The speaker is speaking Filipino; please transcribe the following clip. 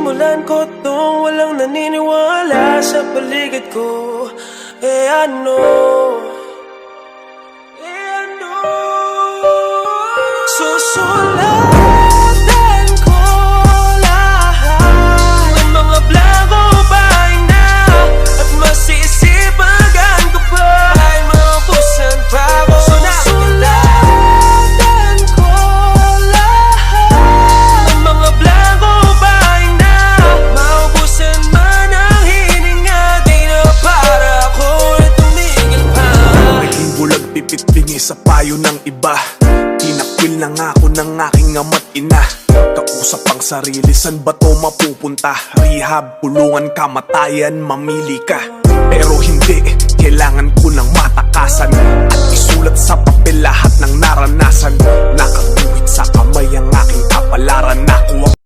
Simulan ko tong walang naniniwala sa paligid ko. Ano? Susulatan ko lahat ng mga blanco pahina at masisipagan ko pa ay maubusan pa ako. Susulatan ko lahat ng mga blanco pahina, maubusan man ang hininga, di na para ako ay tumigil pa. Naging bulag pipit bingi sa payo ng iba. Tinakwil na nga ako ng aking ama't ina. Kausap ang sarili, san ba to mapupunta? Rehab, kulungan, kamatayan, mamili ka. Pero hindi, kailangan ko ng matakasan at isulat sa papel lahat ng naranasan. Nakatuwid sa kamay ang aking kapalaran. Ako ang